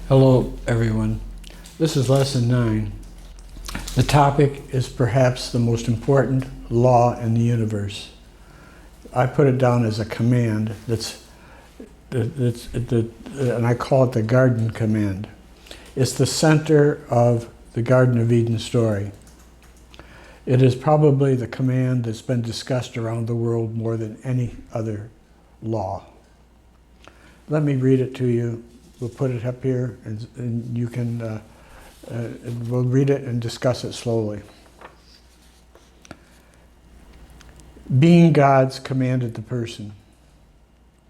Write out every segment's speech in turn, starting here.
Hello, everyone. This is Lesson 9. The topic is perhaps the most important law in the universe. I put it down as a command and I call it the Garden Command. It's the center of the Garden of Eden story. It is probably the command that's been discussed around the world more than any other law. Let me read it to you. We'll put it up here, and you can, we'll read it and discuss it slowly. Being God's commanded the person.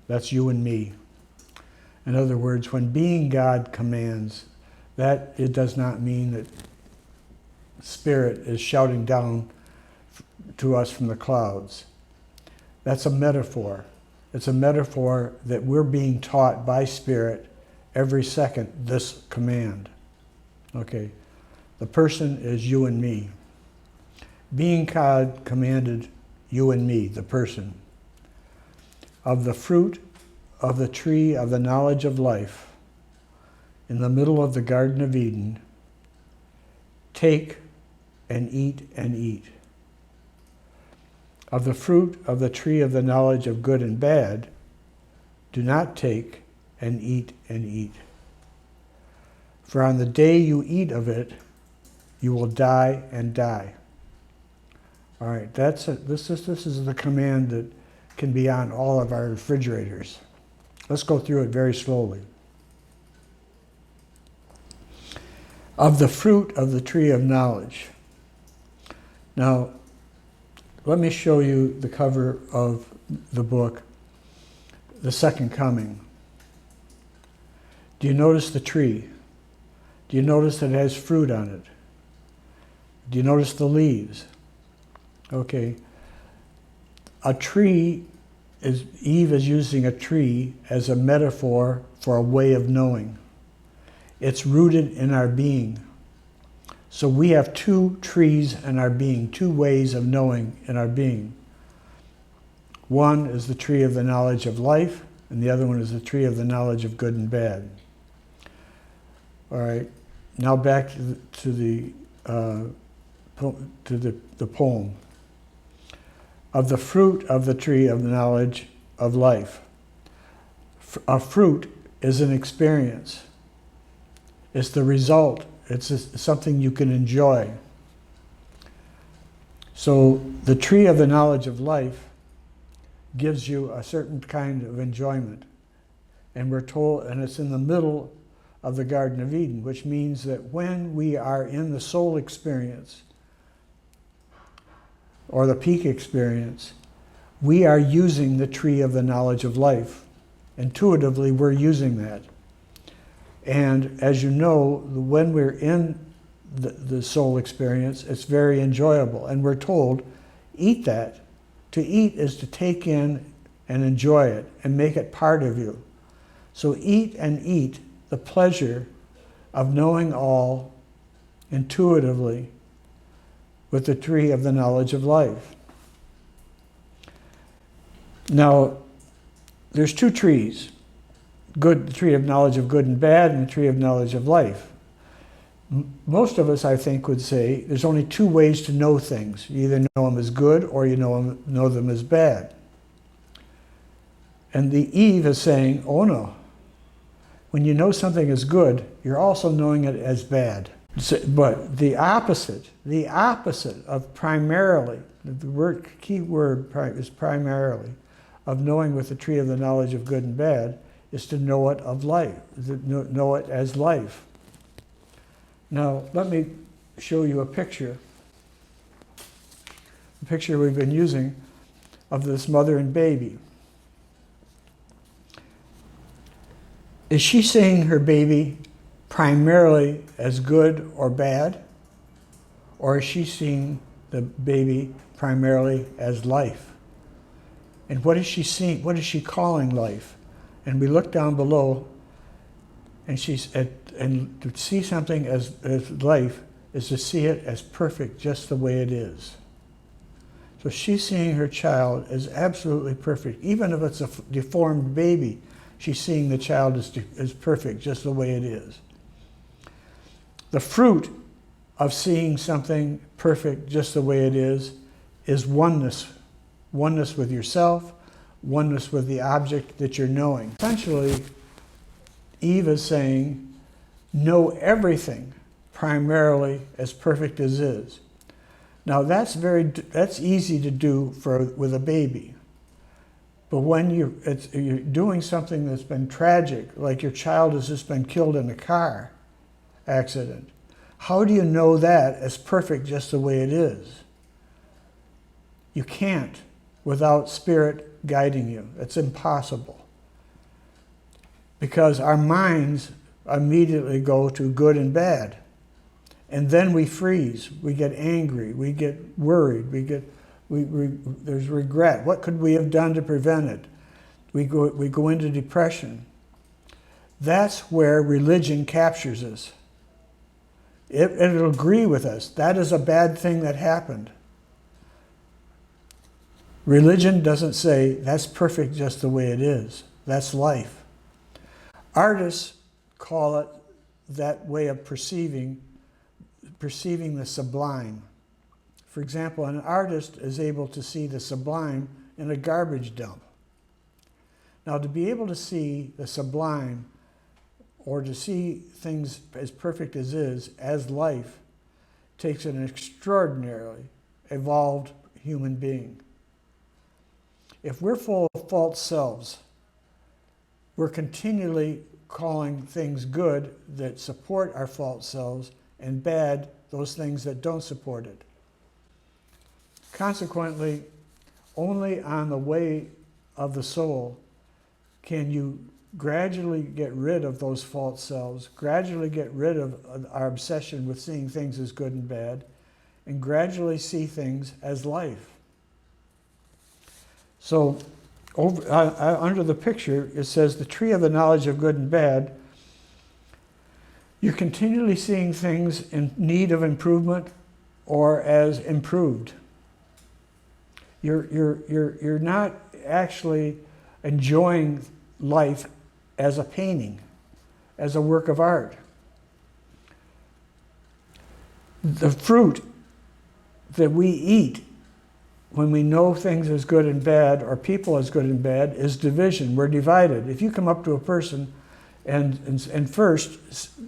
That's you and me. In other words, when being God commands, that it does not mean that Spirit is shouting down to us from the clouds. That's a metaphor. It's a metaphor that we're being taught by Spirit every second this command. Okay, the person is you and me. Being God commanded you and me, the person, of the fruit of the tree of the knowledge of life in the middle of the Garden of Eden, take and eat and eat. Of the fruit of the tree of the knowledge of good and bad, do not take and eat and eat. For on the day you eat of it, you will die and die. All right, this is the command that can be on all of our refrigerators. Let's go through it very slowly. Of the fruit of the tree of knowledge. Now, let me show you the cover of the book, The Second Coming. Do you notice the tree? Do you notice that it has fruit on it? Do you notice the leaves? Okay. A tree Eve is using a tree as a metaphor for a way of knowing. It's rooted in our being. So we have two trees in our being, two ways of knowing in our being. One is the tree of the knowledge of life, and the other one is the tree of the knowledge of good and bad. All right, now back to the poem. Of the fruit of the tree of the knowledge of life. A fruit is an experience. It's the result. It's something you can enjoy. So the tree of the knowledge of life gives you a certain kind of enjoyment. And we're told, and it's in the middle of the Garden of Eden, which means that when we are in the soul experience, or the peak experience, we are using the tree of the knowledge of life. Intuitively, we're using that. And as you know, when we're in the soul experience, it's very enjoyable. And we're told, eat that. To eat is to take in and enjoy it and make it part of you. So eat and eat the pleasure of knowing all intuitively with the tree of the knowledge of life. Now, there's two trees. The tree of knowledge of good and bad, and the tree of knowledge of life. Most of us, I think, would say there's only two ways to know things. You either know them as good or you know them as bad. And the Eve is saying, oh no. When you know something is good, you're also knowing it as bad. But the opposite of primarily, the key word is primarily, of knowing with the tree of the knowledge of good and bad, is to know it of life, know it as life. Now, let me show you a picture we've been using of this mother and baby. Is she seeing her baby primarily as good or bad? Or is she seeing the baby primarily as life? And what is she seeing? What is she calling life? And we look down below, and and to see something as life is to see it as perfect, just the way it is. So she's seeing her child as absolutely perfect. Even if it's a deformed baby, she's seeing the child as perfect, just the way it is. The fruit of seeing something perfect just the way it is oneness. Oneness with yourself, oneness with the object that you're knowing. Essentially, Eve is saying, know everything primarily as perfect as is. Now that's easy to do with a baby. But when you're doing something that's been tragic, like your child has just been killed in a car accident, how do you know that as perfect just the way it is? You can't without Spirit guiding you. It's impossible. Because our minds immediately go to good and bad. And then we freeze, we get angry, we get worried, there's regret. What could we have done to prevent it? We go into depression. That's where religion captures us. It'll agree with us. That is a bad thing that happened. Religion doesn't say that's perfect just the way it is. That's life. Artists call it that way of perceiving the sublime. For example, an artist is able to see the sublime in a garbage dump. Now, to be able to see the sublime, or to see things as perfect as life, takes an extraordinarily evolved human being. If we're full of false selves, we're continually calling things good that support our false selves and bad those things that don't support it. Consequently, only on the way of the soul can you gradually get rid of those false selves, gradually get rid of our obsession with seeing things as good and bad, and gradually see things as life. So under the picture, it says the tree of the knowledge of good and bad. You're continually seeing things in need of improvement or as improved. You're not actually enjoying life as a painting, as a work of art. The fruit that we eat when we know things as good and bad, or people as good and bad, is division. We're divided. If you come up to a person and first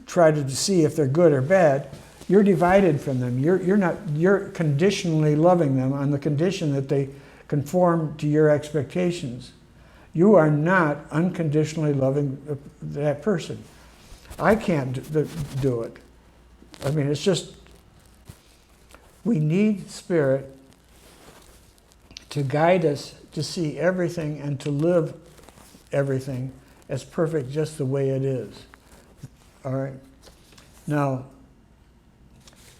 try to see if they're good or bad, you're divided from them. You're conditionally loving them on the condition that they conform to your expectations. You are not unconditionally loving that person. I can't do it. I mean, it's just, we need Spirit to guide us to see everything and to live everything as perfect just the way it is. All right? Now,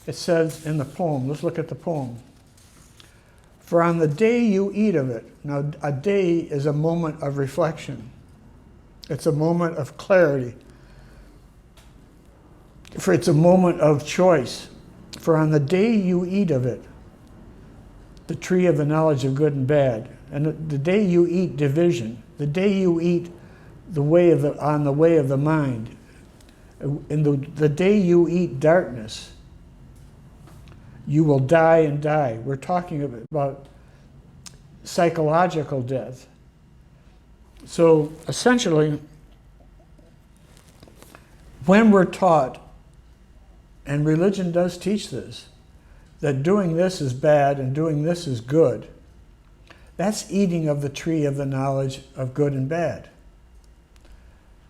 it says in the poem, let's look at the poem. For on the day you eat of it. Now, a day is a moment of reflection. It's a moment of clarity. For it's a moment of choice. For on the day you eat of it, the tree of the knowledge of good and bad, and the day you eat division, the day you eat on the way of the mind, and the day you eat darkness, you will die and die. We're talking about psychological death. So essentially, when we're taught, and religion does teach this, that doing this is bad and doing this is good, that's eating of the tree of the knowledge of good and bad.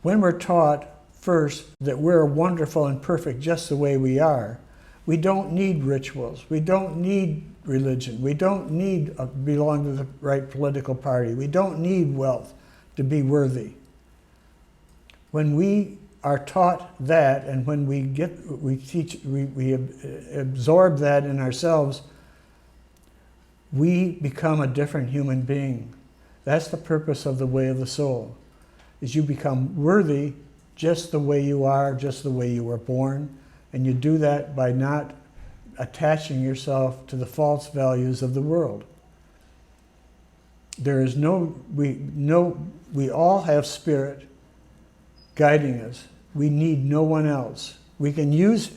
When we're taught first that we're wonderful and perfect just the way we are, we don't need rituals, we don't need religion, we don't need to belong to the right political party, we don't need wealth to be worthy. When we are taught that, and when we absorb that in ourselves, we become a different human being. That's the purpose of the way of the soul, is you become worthy just the way you are, just the way you were born, and you do that by not attaching yourself to the false values of the world. There is we all have Spirit guiding us. We need no one else. We can use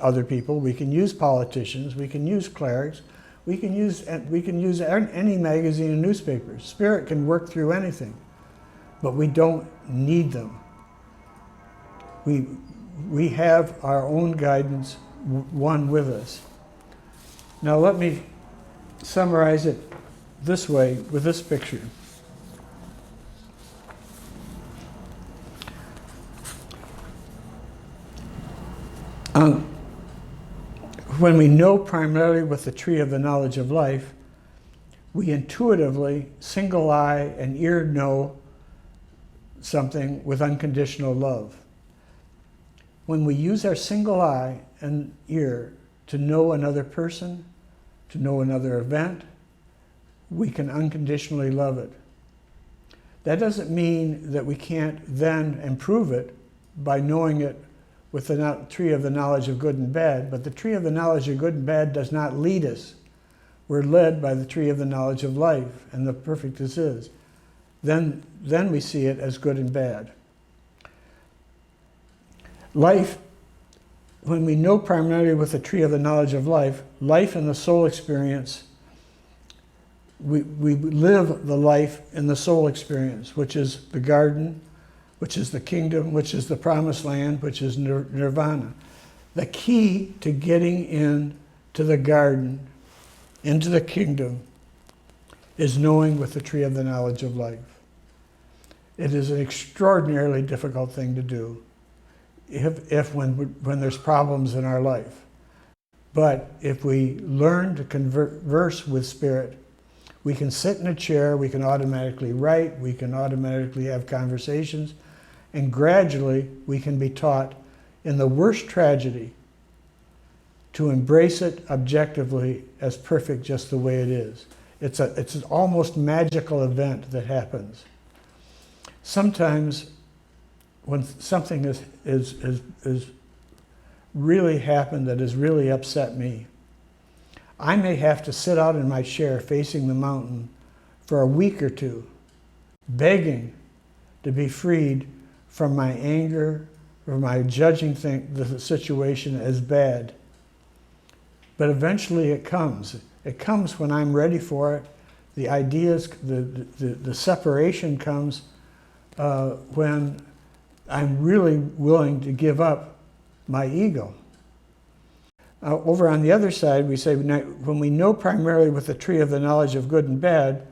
other people, we can use politicians, we can use clerics, we can use any magazine and newspaper. Spirit can work through anything, but we don't need them. We have our own guidance, one with us. Now let me summarize it this way with this picture. When we know primarily with the tree of the knowledge of life, we intuitively, single eye and ear know something with unconditional love. When we use our single eye and ear to know another person, to know another event, we can unconditionally love it. That doesn't mean that we can't then improve it by knowing it with the tree of the knowledge of good and bad, but the tree of the knowledge of good and bad does not lead us. We're led by the tree of the knowledge of life, and the perfect is. Then we see it as good and bad. Life, when we know primarily with the tree of the knowledge of life, life and the soul experience, we live the life in the soul experience, which is the garden, which is the kingdom, which is the promised land, which is nirvana. The key to getting into the garden, into the kingdom, is knowing with the tree of the knowledge of life. It is an extraordinarily difficult thing to do when there's problems in our life. But if we learn to converse with Spirit, we can sit in a chair, we can automatically write, we can automatically have conversations, and gradually we can be taught in the worst tragedy to embrace it objectively as perfect just the way it is. It's an almost magical event that happens. Sometimes when something is really happened that has really upset me, I may have to sit out in my chair facing the mountain for a week or two, begging to be freed from my anger, or my judging the situation as bad. But eventually it comes. It comes when I'm ready for it. The ideas, the separation comes when I'm really willing to give up my ego. Over on the other side, we say when we know primarily with the tree of the knowledge of good and bad,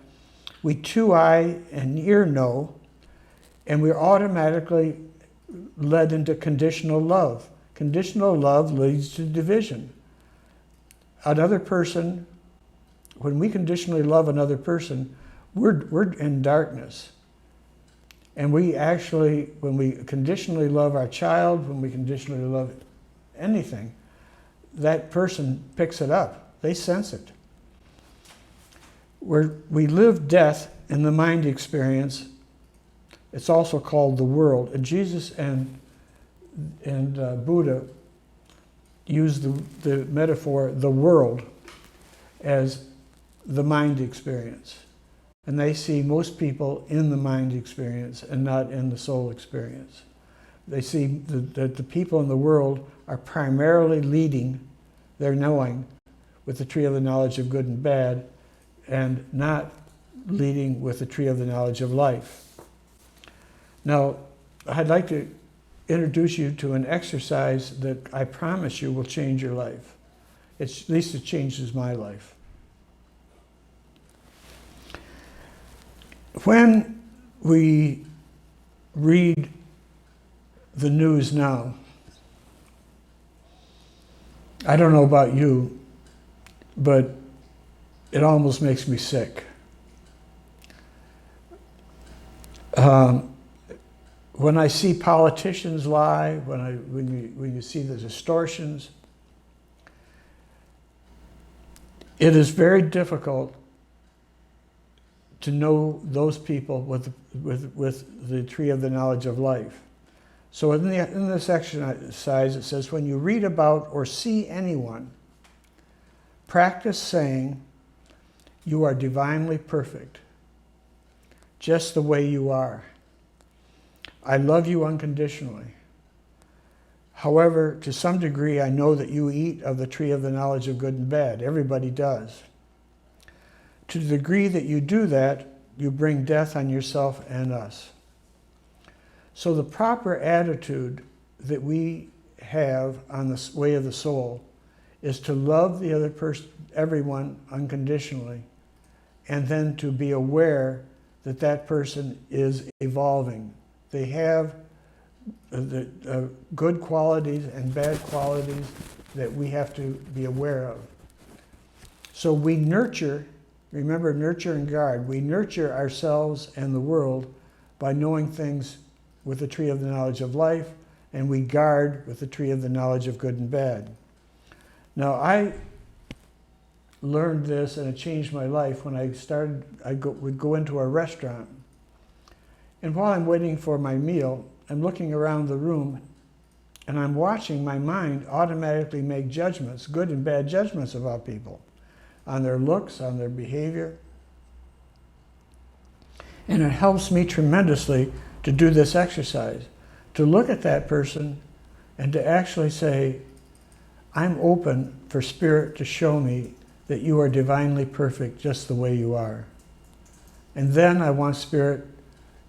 we two-eye and ear know, and we're automatically led into conditional love. Conditional love leads to division. Another person, when we conditionally love another person, we're in darkness. And we actually, when we conditionally love our child, when we conditionally love anything, that person picks it up. They sense it. We live death in the mind experience. It's also called the world. And Jesus and Buddha use the metaphor, the world, as the mind experience. And they see most people in the mind experience and not in the soul experience. They see that the people in the world are primarily leading their knowing with the tree of the knowledge of good and bad, and not leading with the tree of the knowledge of life. Now, I'd like to introduce you to an exercise that I promise you will change your life. At least it changes my life. When we read the news now, I don't know about you, but it almost makes me sick. When I see politicians lie, when you see the distortions, it is very difficult to know those people with the tree of the knowledge of life. So in this exercise, it says, when you read about or see anyone, practice saying, you are divinely perfect, just the way you are. I love you unconditionally. However, to some degree, I know that you eat of the tree of the knowledge of good and bad. Everybody does. To the degree that you do that, you bring death on yourself and us. So the proper attitude that we have on the way of the soul is to love the other person, everyone unconditionally, and then to be aware that that person is evolving. They have the good qualities and bad qualities that we have to be aware of. So we nurture, remember, nurture and guard. We nurture ourselves and the world by knowing things with the tree of the knowledge of life, and we guard with the tree of the knowledge of good and bad. Now, I learned this, and it changed my life when I would go into a restaurant. And while I'm waiting for my meal, I'm looking around the room, and I'm watching my mind automatically make judgments, good and bad judgments about people, on their looks, on their behavior. And it helps me tremendously to do this exercise, to look at that person and to actually say, I'm open for Spirit to show me that you are divinely perfect just the way you are. And then I want Spirit,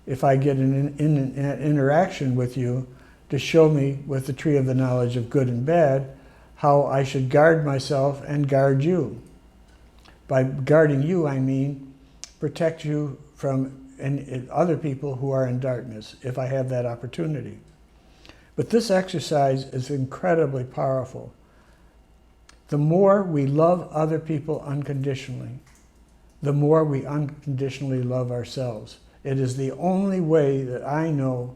if I get an interaction with you, to show me with the tree of the knowledge of good and bad how I should guard myself and guard you. By guarding you, I mean protect you from other people who are in darkness, if I have that opportunity. But this exercise is incredibly powerful. The more we love other people unconditionally, the more we unconditionally love ourselves. It is the only way that I know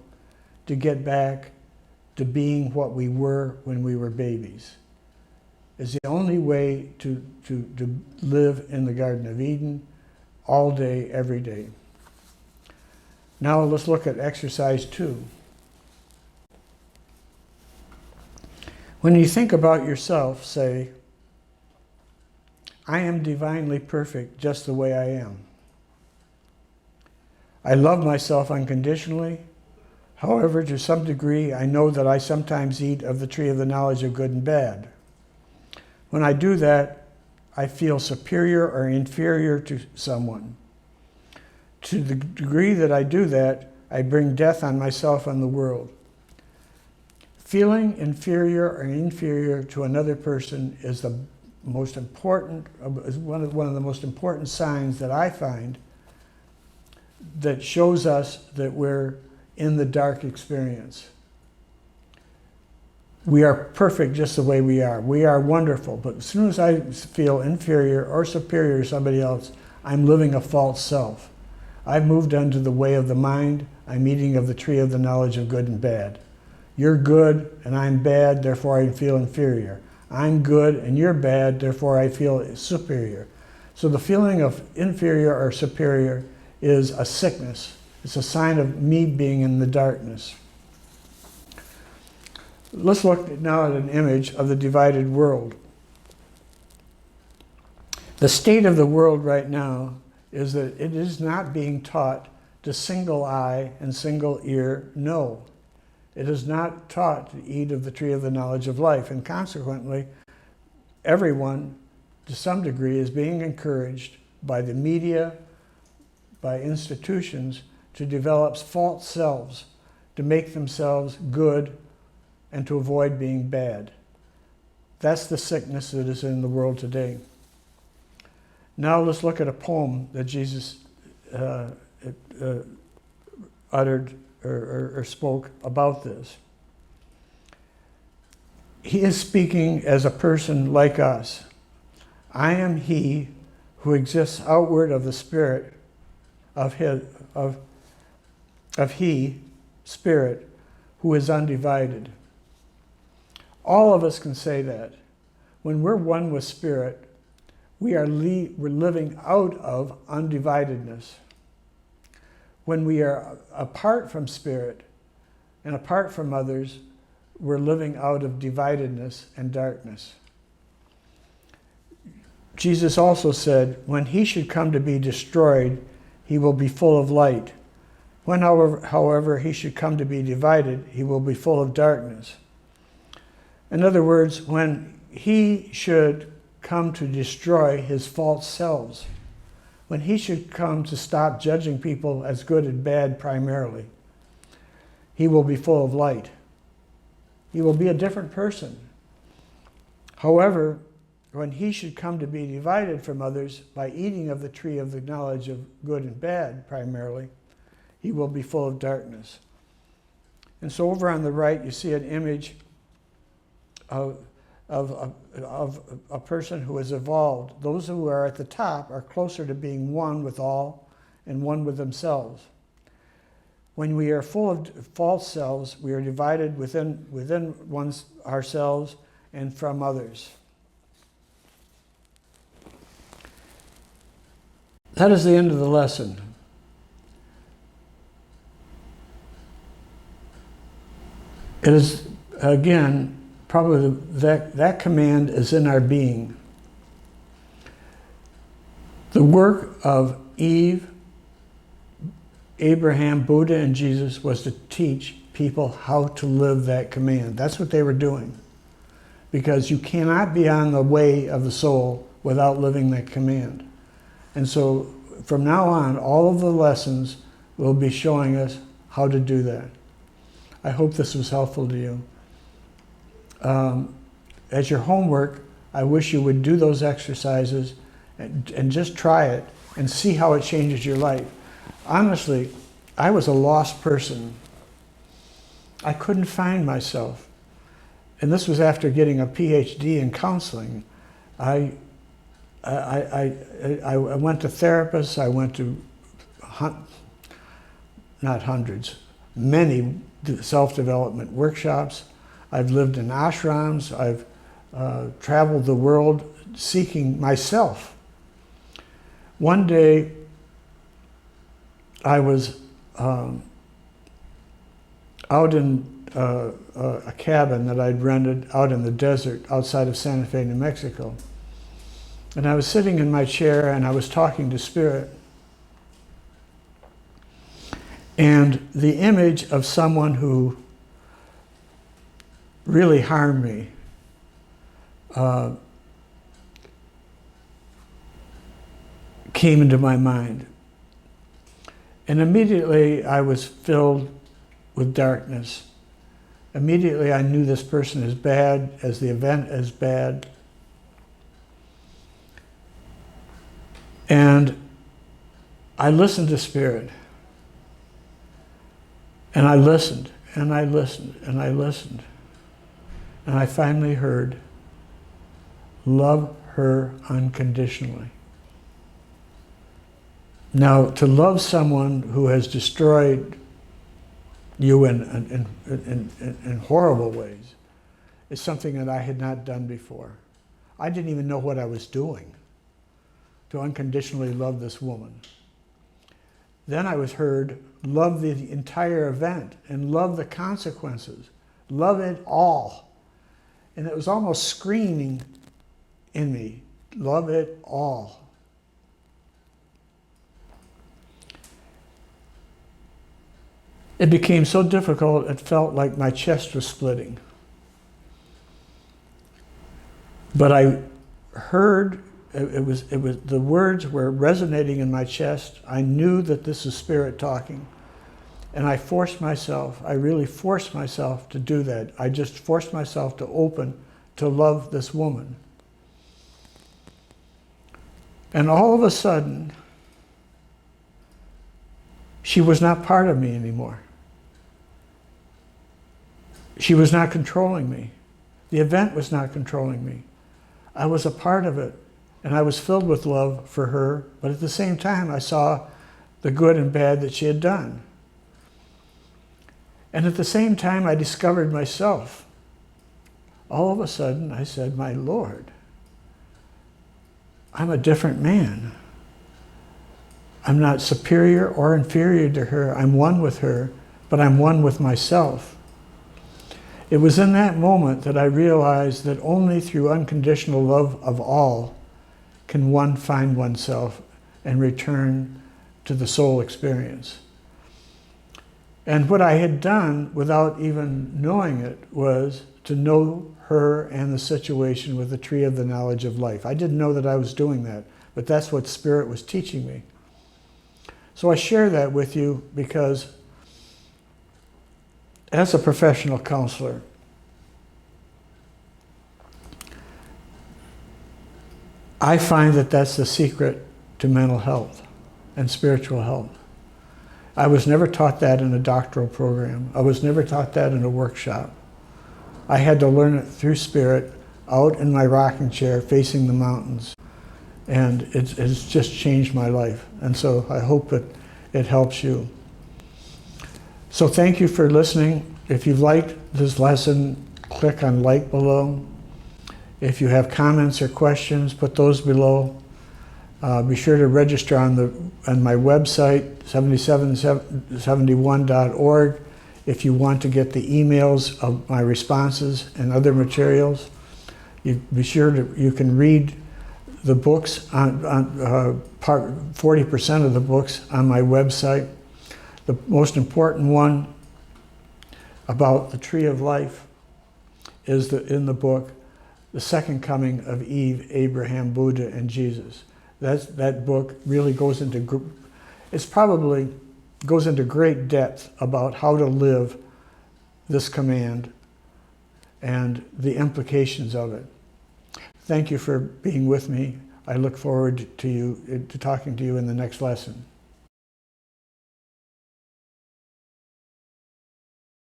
to get back to being what we were when we were babies. It's the only way to live in the Garden of Eden all day, every day. Now let's look at exercise 2. When you think about yourself, say, I am divinely perfect just the way I am. I love myself unconditionally. However, to some degree, I know that I sometimes eat of the tree of the knowledge of good and bad. When I do that, I feel superior or inferior to someone. To the degree that I do that, I bring death on myself and the world. Feeling inferior or inferior to another person is the most important, is one of the most important signs that I find that shows us that we're in the dark experience. We are perfect just the way we are. We are wonderful, but as soon as I feel inferior or superior to somebody else, I'm living a false self. I've moved onto the way of the mind. I'm eating of the tree of the knowledge of good and bad. You're good and I'm bad, therefore I feel inferior. I'm good and you're bad, therefore I feel superior. So the feeling of inferior or superior is a sickness. It's a sign of me being in the darkness. Let's look now at an image of the divided world. The state of the world right now is that it is not being taught to single eye and single ear know. It is not taught to eat of the tree of the knowledge of life, and consequently, everyone, to some degree, is being encouraged by the media, by institutions, to develop false selves, to make themselves good and to avoid being bad. That's the sickness that is in the world today. Now let's look at a poem that Jesus uttered or spoke about this. He is speaking as a person like us. I am he who exists outward of the Spirit of he, Spirit, who is undivided. All of us can say that. When we're one with Spirit, we're living out of undividedness. When we are apart from Spirit and apart from others, we're living out of dividedness and darkness. Jesus also said, when he should come to be destroyed, he will be full of light. When, however, he should come to be divided, he will be full of darkness. In other words, when he should come to destroy his false selves, when he should come to stop judging people as good and bad primarily, he will be full of light. He will be a different person. However, when he should come to be divided from others by eating of the tree of the knowledge of good and bad primarily, he will be full of darkness. And so over on the right, you see an image of a person who has evolved. Those who are at the top are closer to being one with all and one with themselves. When we are full of false selves, we are divided within ourselves and from others. That is the end of the lesson. It is, again, probably that command is in our being. The work of Eve, Abraham, Buddha, and Jesus was to teach people how to live that command. That's what they were doing. Because you cannot be on the way of the soul without living that command. And so from now on, all of the lessons will be showing us how to do that. I hope this was helpful to you. As your homework, I wish you would do those exercises and just try it and see how it changes your life. Honestly, I was a lost person. I couldn't find myself. And this was after getting a PhD in counseling. I went to therapists, I went to not hundreds, many self-development workshops. I've lived in ashrams. I've traveled the world seeking myself. One day, I was out in a cabin that I'd rented out in the desert outside of Santa Fe, New Mexico. And I was sitting in my chair and I was talking to Spirit. And the image of someone who really harmed me came into my mind. And immediately I was filled with darkness. Immediately I knew this person is bad, as the event is bad. And I listened to Spirit. And I listened, and I listened, and I listened. And I finally heard, love her unconditionally. Now, to love someone who has destroyed you in horrible ways is something that I had not done before. I didn't even know what I was doing to unconditionally love this woman. Then I was heard, love the entire event and love the consequences. Love it all. And it was almost screaming in me, love it all. It became so difficult, it felt like my chest was splitting. But I heard, it was the words were resonating in my chest. I knew that this is Spirit talking. And I forced myself, I really forced myself to do that. I just forced myself to open, to love this woman. And all of a sudden, she was not part of me anymore. She was not controlling me. The event was not controlling me. I was a part of it, and I was filled with love for her, but at the same time, I saw the good and bad that she had done. And at the same time, I discovered myself. All of a sudden, I said, my Lord, I'm a different man. I'm not superior or inferior to her. I'm one with her, but I'm one with myself. It was in that moment that I realized that only through unconditional love of all can one find oneself and return to the soul experience. And what I had done without even knowing it was to know her and the situation with the tree of the knowledge of life. I didn't know that I was doing that, but that's what Spirit was teaching me. So I share that with you because as a professional counselor, I find that that's the secret to mental health and spiritual health. I was never taught that in a doctoral program. I was never taught that in a workshop. I had to learn it through Spirit, out in my rocking chair, facing the mountains. And it's just changed my life. And so I hope it helps you. So thank you for listening. If you've liked this lesson, click on like below. If you have comments or questions, put those below. Be sure to register on my website, 7771.org, if you want to get the emails of my responses and other materials. You can read the books on 40% of the books on my website. The most important one about the tree of life is in the book, The Second Coming of Eve, Abraham, Buddha, and Jesus. That book really goes into great depth about how to live this command and the implications of it. Thank you for being with me. I look forward to talking to you in the next lesson.